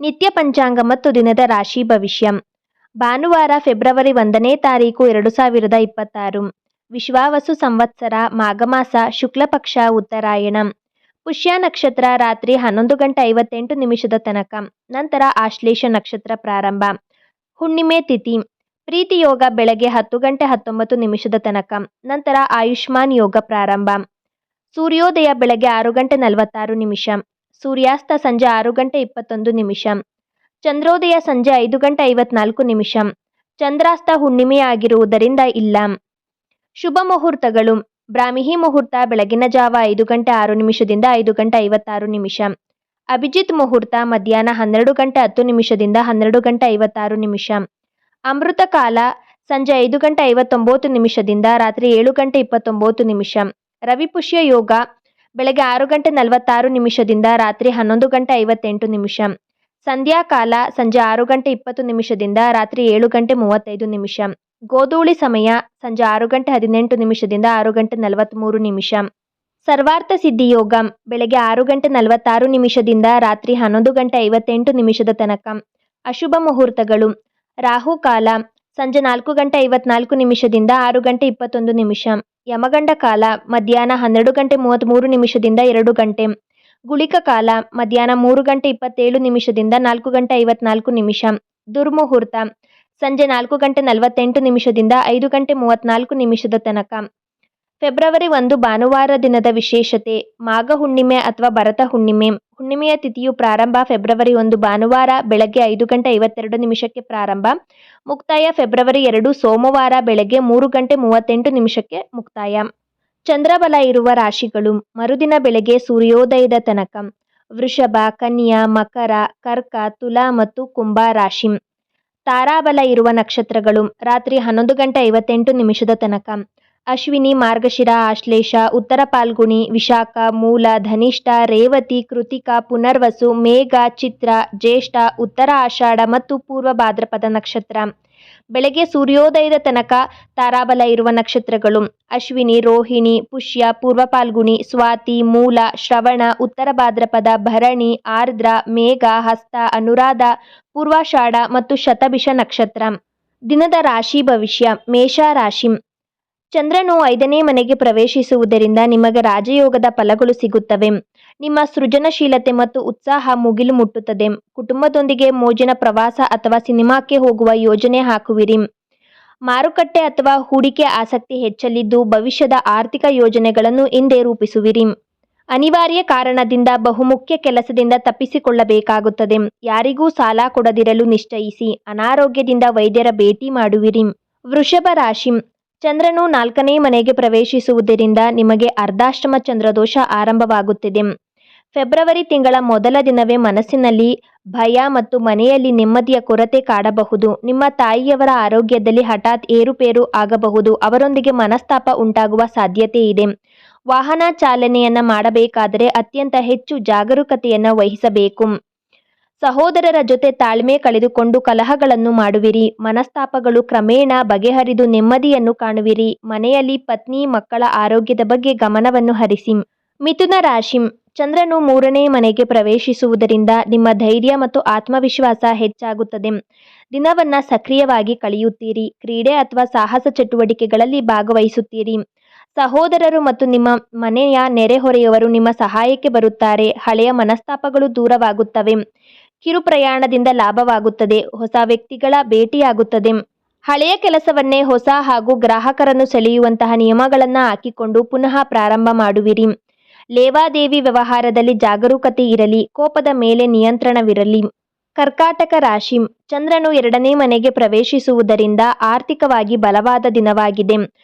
ನಿತ್ಯ ಪಂಚಾಂಗ ಮತ್ತು ದಿನದ ರಾಶಿ ಭವಿಷ್ಯ. ಭಾನುವಾರ ಫೆಬ್ರವರಿ 1ನೇ ತಾರೀಕು 2026. ವಿಶ್ವಾವಸು ಸಂವತ್ಸರ ಮಾಘಮಾಸ ಶುಕ್ಲಪಕ್ಷ ಉತ್ತರಾಯಣ. ಪುಷ್ಯ ನಕ್ಷತ್ರ ರಾತ್ರಿ 11:58 ತನಕ. ನಂತರ ಆಶ್ಲೇಷ ನಕ್ಷತ್ರ ಪ್ರಾರಂಭ. ಹುಣ್ಣಿಮೆ ತಿಥಿ. ಪ್ರೀತಿ ಯೋಗ ಬೆಳಗ್ಗೆ 10:19 ತನಕ. ನಂತರ ಆಯುಷ್ಮಾನ್ ಯೋಗ ಪ್ರಾರಂಭ. ಸೂರ್ಯೋದಯ ಬೆಳಗ್ಗೆ 6:46. ಸೂರ್ಯಾಸ್ತ ಸಂಜೆ 6:21. ಚಂದ್ರೋದಯ ಸಂಜೆ 5:54. ಚಂದ್ರಾಸ್ತ ಹುಣ್ಣಿಮೆಯಾಗಿರುವುದರಿಂದ ಇಲ್ಲ. ಶುಭ ಮುಹೂರ್ತಗಳು. ಬ್ರಾಹ್ಮಿ ಮುಹೂರ್ತ ಬೆಳಗಿನ ಜಾವ 5:06 5:56. ಅಭಿಜಿತ್ ಮುಹೂರ್ತ ಮಧ್ಯಾಹ್ನ 12:10 12:56. ಅಮೃತ ಕಾಲ ಸಂಜೆ 5:59 ರಾತ್ರಿ 7:29. ರವಿಪುಷ್ಯ ಯೋಗ ಬೆಳಗ್ಗೆ 6:46 ರಾತ್ರಿ 11:58. ಸಂಧ್ಯಾಕಾಲ ಸಂಜೆ 6:20 ರಾತ್ರಿ 7:35. ಗೋಧೂಳಿ ಸಮಯ ಸಂಜೆ 6:18 6:43. ಸರ್ವಾರ್ಥ ಸಿದ್ಧಿ ಯೋಗ ಬೆಳಗ್ಗೆ 6:46 ರಾತ್ರಿ 11:58 ತನಕ. ಅಶುಭ ಮುಹೂರ್ತಗಳು. ರಾಹುಕಾಲ ಸಂಜೆ 4:54 6:21. ಯಮಗಂಡ ಕಾಲ ಮಧ್ಯಾಹ್ನ 12:33 2 ಗಂಟೆ. ಗುಳಿಕ ಕಾಲ ಮಧ್ಯಾಹ್ನ 3:27 4:54. ದುರ್ಮುಹೂರ್ತ ಸಂಜೆ 4:48 5:34 ತನಕ. ಫೆಬ್ರವರಿ 1 ಭಾನುವಾರ ದಿನದ ವಿಶೇಷತೆ. ಮಾಘ ಹುಣ್ಣಿಮೆ ಅಥವಾ ಭರತ ಹುಣ್ಣಿಮೆ. ಹುಣ್ಣಿಮೆಯ ತಿಥಿಯು ಪ್ರಾರಂಭ ಫೆಬ್ರವರಿ 1 ಭಾನುವಾರ ಬೆಳಗ್ಗೆ 5:52 ಪ್ರಾರಂಭ. ಮುಕ್ತಾಯ ಫೆಬ್ರವರಿ 2 ಸೋಮವಾರ ಬೆಳಗ್ಗೆ 3:38 ಮುಕ್ತಾಯ. ಚಂದ್ರಬಲ ಇರುವ ರಾಶಿಗಳು. ಮರುದಿನ ಬೆಳಗ್ಗೆ ಸೂರ್ಯೋದಯದ ತನಕ. ವೃಷಭ, ಕನ್ಯಾ, ಮಕರ, ಕರ್ಕ, ತುಲಾ ಮತ್ತು ಕುಂಭ ರಾಶಿ. ತಾರಾಬಲ ಇರುವ ನಕ್ಷತ್ರಗಳು. ರಾತ್ರಿ 11:58 ತನಕ. ಅಶ್ವಿನಿ, ಮಾರ್ಗಶಿರ, ಆಶ್ಲೇಷ, ಉತ್ತರ ಪಾಲ್ಗುಣಿ, ವಿಶಾಖ, ಮೂಲ, ಧನಿಷ್ಠ, ರೇವತಿ, ಕೃತಿಕ, ಪುನರ್ವಸು, ಮೇಘ, ಚಿತ್ರ, ಜ್ಯೇಷ್ಠ, ಉತ್ತರ ಆಷಾಢ ಮತ್ತು ಪೂರ್ವ ಭಾದ್ರಪದ ನಕ್ಷತ್ರ. ಬೆಳಗ್ಗೆ ಸೂರ್ಯೋದಯದ ತನಕ ತಾರಾಬಲ ಇರುವ ನಕ್ಷತ್ರಗಳು. ಅಶ್ವಿನಿ, ರೋಹಿಣಿ, ಪುಷ್ಯ, ಪೂರ್ವ ಪಾಲ್ಗುಣಿ, ಸ್ವಾತಿ, ಮೂಲ, ಶ್ರವಣ, ಉತ್ತರ ಭಾದ್ರಪದ, ಭರಣಿ, ಆರ್ದ್ರ, ಮೇಘ, ಹಸ್ತ, ಅನುರಾಧ, ಪೂರ್ವಾಷಾಢ ಮತ್ತು ಶತಭಿಷ ನಕ್ಷತ್ರ. ದಿನದ ರಾಶಿ ಭವಿಷ್ಯ. ಮೇಷ ರಾಶಿ. ಚಂದ್ರನು 5ನೇ ಮನೆಗೆ ಪ್ರವೇಶಿಸುವುದರಿಂದ ನಿಮಗೆ ರಾಜಯೋಗದ ಫಲಗಳು ಸಿಗುತ್ತವೆ. ನಿಮ್ಮ ಸೃಜನಶೀಲತೆ ಮತ್ತು ಉತ್ಸಾಹ ಮುಗಿಲು ಮುಟ್ಟುತ್ತದೆ. ಕುಟುಂಬದೊಂದಿಗೆ ಮೋಜಿನ ಪ್ರವಾಸ ಅಥವಾ ಸಿನಿಮಾಕ್ಕೆ ಹೋಗುವ ಯೋಜನೆ ಹಾಕುವಿರಿ. ಮಾರುಕಟ್ಟೆ ಅಥವಾ ಹೂಡಿಕೆ ಆಸಕ್ತಿ ಹೆಚ್ಚಲಿದ್ದು ಭವಿಷ್ಯದ ಆರ್ಥಿಕ ಯೋಜನೆಗಳನ್ನು ಹಿಂದೆ ರೂಪಿಸುವಿರಿ. ಅನಿವಾರ್ಯ ಕಾರಣದಿಂದ ಬಹುಮುಖ್ಯ ಕೆಲಸದಿಂದ ತಪ್ಪಿಸಿಕೊಳ್ಳಬೇಕಾಗುತ್ತದೆ. ಯಾರಿಗೂ ಸಾಲ ಕೊಡದಿರಲು ನಿಶ್ಚಯಿಸಿ. ಅನಾರೋಗ್ಯದಿಂದ ವೈದ್ಯರ ಭೇಟಿ ಮಾಡುವಿರಿ. ವೃಷಭ ರಾಶಿ. ಚಂದ್ರನು 4ನೇ ಮನೆಗೆ ಪ್ರವೇಶಿಸುವುದರಿಂದ ನಿಮಗೆ ಅರ್ಧಾಷ್ಟಮ ಚಂದ್ರದೋಷ ಆರಂಭವಾಗುತ್ತಿದೆ. ಫೆಬ್ರವರಿ ತಿಂಗಳ ಮೊದಲ ದಿನವೇ ಮನಸ್ಸಿನಲ್ಲಿ ಭಯ ಮತ್ತು ಮನೆಯಲ್ಲಿ ನೆಮ್ಮದಿಯ ಕೊರತೆ ಕಾಡಬಹುದು. ನಿಮ್ಮ ತಾಯಿಯವರ ಆರೋಗ್ಯದಲ್ಲಿ ಹಠಾತ್ ಏರುಪೇರು ಆಗಬಹುದು. ಅವರೊಂದಿಗೆ ಮನಸ್ತಾಪ ಉಂಟಾಗುವ ಸಾಧ್ಯತೆ ಇದೆ. ವಾಹನ ಚಾಲನೆಯನ್ನ ಮಾಡಬೇಕಾದರೆ ಅತ್ಯಂತ ಹೆಚ್ಚು ಜಾಗರೂಕತೆಯನ್ನು ವಹಿಸಬೇಕು. ಸಹೋದರರ ಜೊತೆ ತಾಳ್ಮೆ ಕಳೆದುಕೊಂಡು ಕಲಹಗಳನ್ನು ಮಾಡುವಿರಿ. ಮನಸ್ತಾಪಗಳು ಕ್ರಮೇಣ ಬಗೆಹರಿದು ನೆಮ್ಮದಿಯನ್ನು ಕಾಣುವಿರಿ. ಮನೆಯಲ್ಲಿ ಪತ್ನಿ ಮಕ್ಕಳ ಆರೋಗ್ಯದ ಬಗ್ಗೆ ಗಮನವನ್ನು ಹರಿಸಿ. ಮಿಥುನ ರಾಶಿ. ಚಂದ್ರನು 3ನೇ ಮನೆಗೆ ಪ್ರವೇಶಿಸುವುದರಿಂದ ನಿಮ್ಮ ಧೈರ್ಯ ಮತ್ತು ಆತ್ಮವಿಶ್ವಾಸ ಹೆಚ್ಚಾಗುತ್ತದೆ. ದಿನವನ್ನ ಸಕ್ರಿಯವಾಗಿ ಕಳೆಯುತ್ತೀರಿ. ಕ್ರೀಡೆ ಅಥವಾ ಸಾಹಸ ಚಟುವಟಿಕೆಗಳಲ್ಲಿ ಭಾಗವಹಿಸುತ್ತೀರಿ. ಸಹೋದರರು ಮತ್ತು ನಿಮ್ಮ ಮನೆಯ ನೆರೆಹೊರೆಯವರು ನಿಮ್ಮ ಸಹಾಯಕ್ಕೆ ಬರುತ್ತಾರೆ. ಹಳೆಯ ಮನಸ್ತಾಪಗಳು ದೂರವಾಗುತ್ತವೆ. ಕಿರು ಪ್ರಯಾಣದಿಂದ ಲಾಭವಾಗುತ್ತದೆ. ಹೊಸ ವ್ಯಕ್ತಿಗಳ ಭೇಟಿಯಾಗುತ್ತದೆ. ಹಳೆಯ ಕೆಲಸವನ್ನೇ ಹೊಸ ಹಾಗೂ ಗ್ರಾಹಕರನ್ನು ಸೆಳೆಯುವಂತಹ ನಿಯಮಗಳನ್ನು ಹಾಕಿಕೊಂಡು ಪುನಃ ಪ್ರಾರಂಭ ಮಾಡುವಿರಿ. ಲೇವಾದೇವಿ ವ್ಯವಹಾರದಲ್ಲಿ ಜಾಗರೂಕತೆ ಇರಲಿ. ಕೋಪದ ಮೇಲೆ ನಿಯಂತ್ರಣವಿರಲಿ. ಕರ್ಕಾಟಕ ರಾಶಿ. ಚಂದ್ರನು 2ನೇ ಮನೆಗೆ ಪ್ರವೇಶಿಸುವುದರಿಂದ ಆರ್ಥಿಕವಾಗಿ ಬಲವಾದ ದಿನವಾಗಿದೆ.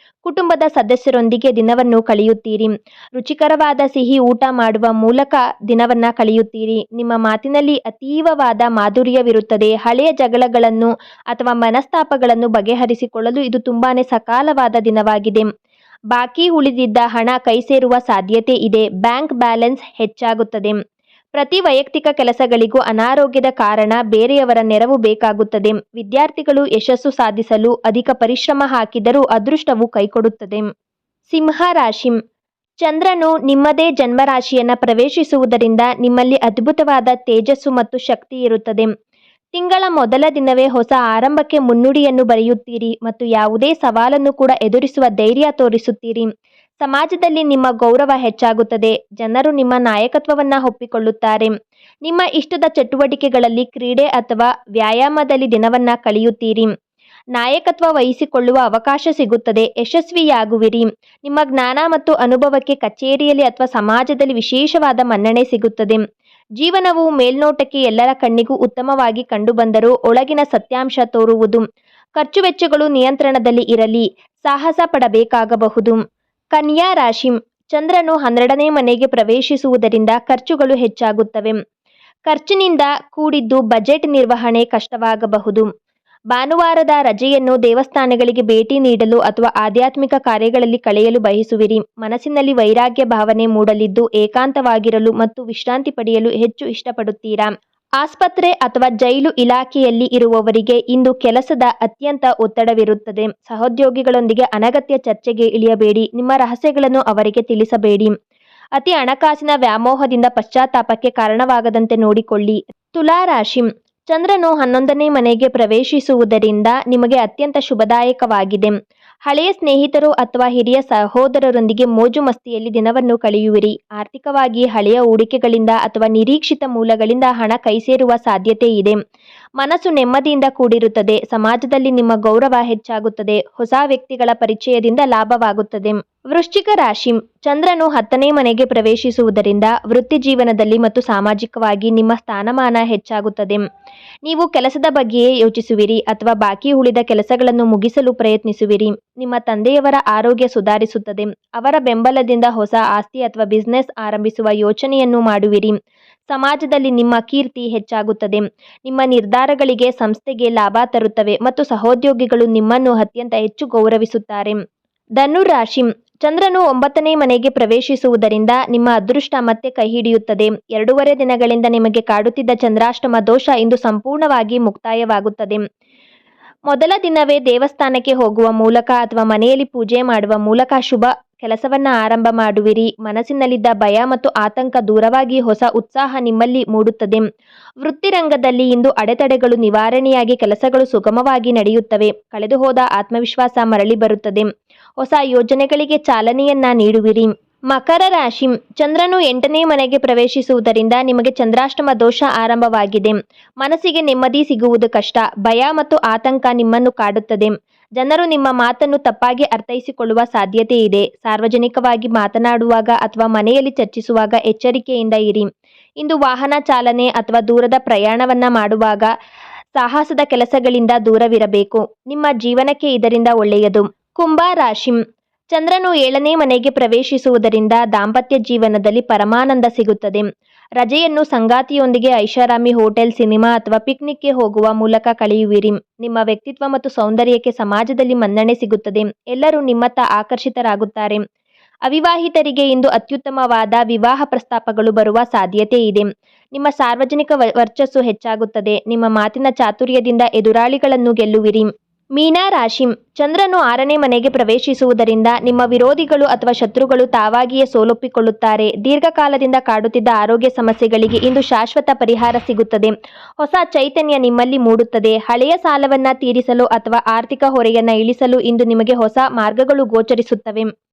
ಕುಟುಂಬದ ಸದಸ್ಯರೊಂದಿಗೆ ದಿನವನ್ನು ಕಳೆಯುತ್ತೀರಿ. ರುಚಿಕರವಾದ ಸಿಹಿ ಊಟ ಮಾಡುವ ಮೂಲಕ ದಿನವನ್ನ ಕಳೆಯುತ್ತೀರಿ. ನಿಮ್ಮ ಮಾತಿನಲ್ಲಿ ಅತೀವವಾದ ಮಾಧುರ್ಯವಿರುತ್ತದೆ. ಹಳೆಯ ಜಗಳಗಳನ್ನು ಅಥವಾ ಮನಸ್ತಾಪಗಳನ್ನು ಬಗೆಹರಿಸಿಕೊಳ್ಳಲು ಇದು ತುಂಬಾನೇ ಸಕಾಲವಾದ ದಿನವಾಗಿದೆ. ಬಾಕಿ ಉಳಿದಿದ್ದ ಹಣ ಕೈ ಸೇರುವ ಸಾಧ್ಯತೆ ಇದೆ. ಬ್ಯಾಂಕ್ ಬ್ಯಾಲೆನ್ಸ್ ಹೆಚ್ಚಾಗುತ್ತದೆ. ಪ್ರತಿ ವೈಯಕ್ತಿಕ ಕೆಲಸಗಳಿಗೂ ಅನಾರೋಗ್ಯದ ಕಾರಣ ಬೇರೆಯವರ ನೆರವು ಬೇಕಾಗುತ್ತದೆ. ವಿದ್ಯಾರ್ಥಿಗಳು ಯಶಸ್ಸು ಸಾಧಿಸಲು ಅಧಿಕ ಪರಿಶ್ರಮ ಹಾಕಿದರೂ ಅದೃಷ್ಟವು ಕೈಕೊಡುತ್ತದೆ. ಸಿಂಹ ರಾಶಿ. ಚಂದ್ರನು ನಿಮ್ಮದೇ ಜನ್ಮರಾಶಿಯನ್ನು ಪ್ರವೇಶಿಸುವುದರಿಂದ ನಿಮ್ಮಲ್ಲಿ ಅದ್ಭುತವಾದ ತೇಜಸ್ಸು ಮತ್ತು ಶಕ್ತಿ ಇರುತ್ತದೆ. ತಿಂಗಳ ಮೊದಲ ದಿನವೇ ಹೊಸ ಆರಂಭಕ್ಕೆ ಮುನ್ನುಡಿಯನ್ನು ಬರೆಯುತ್ತೀರಿ ಮತ್ತು ಯಾವುದೇ ಸವಾಲನ್ನು ಕೂಡ ಎದುರಿಸುವ ಧೈರ್ಯ ತೋರಿಸುತ್ತೀರಿ. ಸಮಾಜದಲ್ಲಿ ನಿಮ್ಮ ಗೌರವ ಹೆಚ್ಚಾಗುತ್ತದೆ. ಜನರು ನಿಮ್ಮ ನಾಯಕತ್ವವನ್ನು ಒಪ್ಪಿಕೊಳ್ಳುತ್ತಾರೆ. ನಿಮ್ಮ ಇಷ್ಟದ ಚಟುವಟಿಕೆಗಳಲ್ಲಿ ಕ್ರೀಡೆ ಅಥವಾ ವ್ಯಾಯಾಮದಲ್ಲಿ ದಿನವನ್ನ ಕಳೆಯುತ್ತೀರಿ. ನಾಯಕತ್ವ ವಹಿಸಿಕೊಳ್ಳುವ ಅವಕಾಶ ಸಿಗುತ್ತದೆ. ಯಶಸ್ವಿಯಾಗುವಿರಿ. ನಿಮ್ಮ ಜ್ಞಾನ ಮತ್ತು ಅನುಭವಕ್ಕೆ ಕಚೇರಿಯಲ್ಲಿ ಅಥವಾ ಸಮಾಜದಲ್ಲಿ ವಿಶೇಷವಾದ ಮನ್ನಣೆ ಸಿಗುತ್ತದೆ. ಜೀವನವು ಮೇಲ್ನೋಟಕ್ಕೆ ಎಲ್ಲರ ಕಣ್ಣಿಗೂ ಉತ್ತಮವಾಗಿ ಕಂಡುಬಂದರೂ ಒಳಗಿನ ಸತ್ಯಾಂಶ ತೋರುವುದು. ಖರ್ಚು ವೆಚ್ಚಗಳು ನಿಯಂತ್ರಣದಲ್ಲಿ ಇರಲಿ. ಸಾಹಸ ಪಡಬೇಕಾಗಬಹುದು. ಕನ್ಯಾ ರಾಶಿ. ಚಂದ್ರನು 12ನೇ ಮನೆಗೆ ಪ್ರವೇಶಿಸುವುದರಿಂದ ಖರ್ಚುಗಳು ಹೆಚ್ಚಾಗುತ್ತವೆ. ಖರ್ಚಿನಿಂದ ಕೂಡಿದ್ದು ಬಜೆಟ್ ನಿರ್ವಹಣೆ ಕಷ್ಟವಾಗಬಹುದು. ಭಾನುವಾರದ ರಜೆಯನ್ನು ದೇವಸ್ಥಾನಗಳಿಗೆ ಭೇಟಿ ನೀಡಲು ಅಥವಾ ಆಧ್ಯಾತ್ಮಿಕ ಕಾರ್ಯಗಳಲ್ಲಿ ಕಳೆಯಲು ಬಯಸುವಿರಿ. ಮನಸ್ಸಿನಲ್ಲಿ ವೈರಾಗ್ಯ ಭಾವನೆ ಮೂಡಲಿದ್ದು ಏಕಾಂತವಾಗಿರಲು ಮತ್ತು ವಿಶ್ರಾಂತಿ ಪಡೆಯಲು ಹೆಚ್ಚು ಇಷ್ಟಪಡುತ್ತೀರಾ. ಆಸ್ಪತ್ರೆ ಅಥವಾ ಜೈಲು ಇಲಾಖೆಯಲ್ಲಿ ಇರುವವರಿಗೆ ಇಂದು ಕೆಲಸದ ಅತ್ಯಂತ ಒತ್ತಡವಿರುತ್ತದೆ. ಸಹೋದ್ಯೋಗಿಗಳೊಂದಿಗೆ ಅನಗತ್ಯ ಚರ್ಚೆಗೆ ಇಳಿಯಬೇಡಿ. ನಿಮ್ಮ ರಹಸ್ಯಗಳನ್ನು ಅವರಿಗೆ ತಿಳಿಸಬೇಡಿ. ಅತಿ ಹಣಕಾಸಿನ ವ್ಯಾಮೋಹದಿಂದ ಪಶ್ಚಾತ್ತಾಪಕ್ಕೆ ಕಾರಣವಾಗದಂತೆ ನೋಡಿಕೊಳ್ಳಿ. ತುಲಾ ರಾಶಿ. ಚಂದ್ರನು 11ನೇ ಮನೆಗೆ ಪ್ರವೇಶಿಸುವುದರಿಂದ ನಿಮಗೆ ಅತ್ಯಂತ ಶುಭದಾಯಕವಾಗಿದೆ. ಹಳೆಯ ಸ್ನೇಹಿತರು ಅಥವಾ ಹಿರಿಯ ಸಹೋದರರೊಂದಿಗೆ ಮೋಜು ಮಸ್ತಿಯಲ್ಲಿ ದಿನವನ್ನು ಕಳೆಯುವಿರಿ. ಆರ್ಥಿಕವಾಗಿ ಹಳೆಯ ಹೂಡಿಕೆಗಳಿಂದ ಅಥವಾ ನಿರೀಕ್ಷಿತ ಮೂಲಗಳಿಂದ ಹಣ ಕೈಸೇರುವ ಸಾಧ್ಯತೆ ಇದೆ. ಮನಸ್ಸು ನೆಮ್ಮದಿಯಿಂದ ಕೂಡಿರುತ್ತದೆ. ಸಮಾಜದಲ್ಲಿ ನಿಮ್ಮ ಗೌರವ ಹೆಚ್ಚಾಗುತ್ತದೆ. ಹೊಸ ವ್ಯಕ್ತಿಗಳ ಪರಿಚಯದಿಂದ ಲಾಭವಾಗುತ್ತದೆ. ವೃಶ್ಚಿಕ ರಾಶಿ. ಚಂದ್ರನು 10ನೇ ಮನೆಗೆ ಪ್ರವೇಶಿಸುವುದರಿಂದ ವೃತ್ತಿ ಜೀವನದಲ್ಲಿ ಮತ್ತು ಸಾಮಾಜಿಕವಾಗಿ ನಿಮ್ಮ ಸ್ಥಾನಮಾನ ಹೆಚ್ಚಾಗುತ್ತದೆ. ನೀವು ಕೆಲಸದ ಬಗ್ಗೆಯೇ ಯೋಚಿಸುವಿರಿ ಅಥವಾ ಬಾಕಿ ಉಳಿದ ಕೆಲಸಗಳನ್ನು ಮುಗಿಸಲು ಪ್ರಯತ್ನಿಸುವಿರಿ. ನಿಮ್ಮ ತಂದೆಯವರ ಆರೋಗ್ಯ ಸುಧಾರಿಸುತ್ತದೆ. ಅವರ ಬೆಂಬಲದಿಂದ ಹೊಸ ಆಸ್ತಿ ಅಥವಾ ಬಿಸಿನೆಸ್ ಆರಂಭಿಸುವ ಯೋಚನೆಯನ್ನು ಮಾಡುವಿರಿ. ಸಮಾಜದಲ್ಲಿ ನಿಮ್ಮ ಕೀರ್ತಿ ಹೆಚ್ಚಾಗುತ್ತದೆ. ನಿಮ್ಮ ನಿರ್ಧಾರಗಳಿಗೆ ಸಂಸ್ಥೆಗೆ ಲಾಭ ತರುತ್ತವೆ ಮತ್ತು ಸಹೋದ್ಯೋಗಿಗಳು ನಿಮ್ಮನ್ನು ಅತ್ಯಂತ ಹೆಚ್ಚು ಗೌರವಿಸುತ್ತಾರೆ. ಧನುರಾಶಿ. ಚಂದ್ರನು 9ನೇ ಮನೆಗೆ ಪ್ರವೇಶಿಸುವುದರಿಂದ ನಿಮ್ಮ ಅದೃಷ್ಟ ಮತ್ತೆ ಕೈಹಿಡಿಯುತ್ತದೆ. 2.5 ದಿನಗಳಿಂದ ನಿಮಗೆ ಕಾಡುತ್ತಿದ್ದ ಚಂದ್ರಾಷ್ಟಮ ದೋಷ ಇಂದು ಸಂಪೂರ್ಣವಾಗಿ ಮುಕ್ತಾಯವಾಗುತ್ತದೆ. ಮೊದಲ ದಿನವೇ ದೇವಸ್ಥಾನಕ್ಕೆ ಹೋಗುವ ಮೂಲಕ ಅಥವಾ ಮನೆಯಲ್ಲಿ ಪೂಜೆ ಮಾಡುವ ಮೂಲಕ ಶುಭ ಕೆಲಸವನ್ನ ಆರಂಭ ಮಾಡುವಿರಿ. ಮನಸ್ಸಿನಲ್ಲಿದ್ದ ಭಯ ಮತ್ತು ಆತಂಕ ದೂರವಾಗಿ ಹೊಸ ಉತ್ಸಾಹ ನಿಮ್ಮಲ್ಲಿ ಮೂಡುತ್ತದೆ. ವೃತ್ತಿರಂಗದಲ್ಲಿ ಇಂದು ಅಡೆತಡೆಗಳು ನಿವಾರಣೆಯಾಗಿ ಕೆಲಸಗಳು ಸುಗಮವಾಗಿ ನಡೆಯುತ್ತವೆ. ಕಳೆದುಹೋದ ಆತ್ಮವಿಶ್ವಾಸ ಮರಳಿ ಬರುತ್ತದೆ. ಹೊಸ ಯೋಜನೆಗಳಿಗೆ ಚಾಲನೆಯನ್ನ ನೀಡುವಿರಿ. ಮಕರ ರಾಶಿ. ಚಂದ್ರನು 8ನೇ ಮನೆಗೆ ಪ್ರವೇಶಿಸುವುದರಿಂದ ನಿಮಗೆ ಚಂದ್ರಾಷ್ಟಮ ದೋಷ ಆರಂಭವಾಗಿದೆ. ಮನಸ್ಸಿಗೆ ನೆಮ್ಮದಿ ಸಿಗುವುದು ಕಷ್ಟ. ಭಯ ಮತ್ತು ಆತಂಕ ನಿಮ್ಮನ್ನು ಕಾಡುತ್ತದೆ. ಜನರು ನಿಮ್ಮ ಮಾತನ್ನು ತಪ್ಪಾಗಿ ಅರ್ಥೈಸಿಕೊಳ್ಳುವ ಸಾಧ್ಯತೆ ಇದೆ. ಸಾರ್ವಜನಿಕವಾಗಿ ಮಾತನಾಡುವಾಗ ಅಥವಾ ಮನೆಯಲ್ಲಿ ಚರ್ಚಿಸುವಾಗ ಎಚ್ಚರಿಕೆಯಿಂದ ಇರಿ. ಇಂದು ವಾಹನ ಚಾಲನೆ ಅಥವಾ ದೂರದ ಪ್ರಯಾಣವನ್ನ ಮಾಡುವಾಗ ಸಾಹಸದ ಕೆಲಸಗಳಿಂದ ದೂರವಿರಬೇಕು. ನಿಮ್ಮ ಜೀವನಕ್ಕೆ ಇದರಿಂದ ಒಳ್ಳೆಯದು. ಕುಂಭ ರಾಶಿ. ಚಂದ್ರನು 7ನೇ ಮನೆಗೆ ಪ್ರವೇಶಿಸುವುದರಿಂದ ದಾಂಪತ್ಯ ಜೀವನದಲ್ಲಿ ಪರಮಾನಂದ ಸಿಗುತ್ತದೆ. ರಜೆಯನ್ನು ಸಂಗಾತಿಯೊಂದಿಗೆ ಐಷಾರಾಮಿ ಹೋಟೆಲ್, ಸಿನಿಮಾ ಅಥವಾ ಪಿಕ್ನಿಕ್ಗೆ ಹೋಗುವ ಮೂಲಕ ಕಳೆಯುವಿರಿ. ನಿಮ್ಮ ವ್ಯಕ್ತಿತ್ವ ಮತ್ತು ಸೌಂದರ್ಯಕ್ಕೆ ಸಮಾಜದಲ್ಲಿ ಮನ್ನಣೆ ಸಿಗುತ್ತದೆ. ಎಲ್ಲರೂ ನಿಮ್ಮತ್ತ ಆಕರ್ಷಿತರಾಗುತ್ತಾರೆ. ಅವಿವಾಹಿತರಿಗೆ ಇಂದು ಅತ್ಯುತ್ತಮವಾದ ವಿವಾಹ ಪ್ರಸ್ತಾಪಗಳು ಬರುವ ಸಾಧ್ಯತೆ ಇದೆ. ನಿಮ್ಮ ಸಾರ್ವಜನಿಕ ವರ್ಚಸ್ಸು ಹೆಚ್ಚಾಗುತ್ತದೆ. ನಿಮ್ಮ ಮಾತಿನ ಚಾತುರ್ಯದಿಂದ ಎದುರಾಳಿಗಳನ್ನು ಗೆಲ್ಲುವಿರಿ. ಮೀನ ರಾಶಿ. ಚಂದ್ರನು 6ನೇ ಮನೆಗೆ ಪ್ರವೇಶಿಸುವುದರಿಂದ ನಿಮ್ಮ ವಿರೋಧಿಗಳು ಅಥವಾ ಶತ್ರುಗಳು ತಾವಾಗಿಯೇ ಸೋಲೊಪ್ಪಿಕೊಳ್ಳುತ್ತಾರೆ. ದೀರ್ಘಕಾಲದಿಂದ ಕಾಡುತ್ತಿದ್ದ ಆರೋಗ್ಯ ಸಮಸ್ಯೆಗಳಿಗೆ ಇಂದು ಶಾಶ್ವತ ಪರಿಹಾರ ಸಿಗುತ್ತದೆ. ಹೊಸ ಚೈತನ್ಯ ನಿಮ್ಮಲ್ಲಿ ಮೂಡುತ್ತದೆ. ಹಳೆಯ ಸಾಲವನ್ನ ತೀರಿಸಲು ಅಥವಾ ಆರ್ಥಿಕ ಹೊರೆಯನ್ನ ಇಳಿಸಲು ಇಂದು ನಿಮಗೆ ಹೊಸ ಮಾರ್ಗಗಳು ಗೋಚರಿಸುತ್ತವೆ.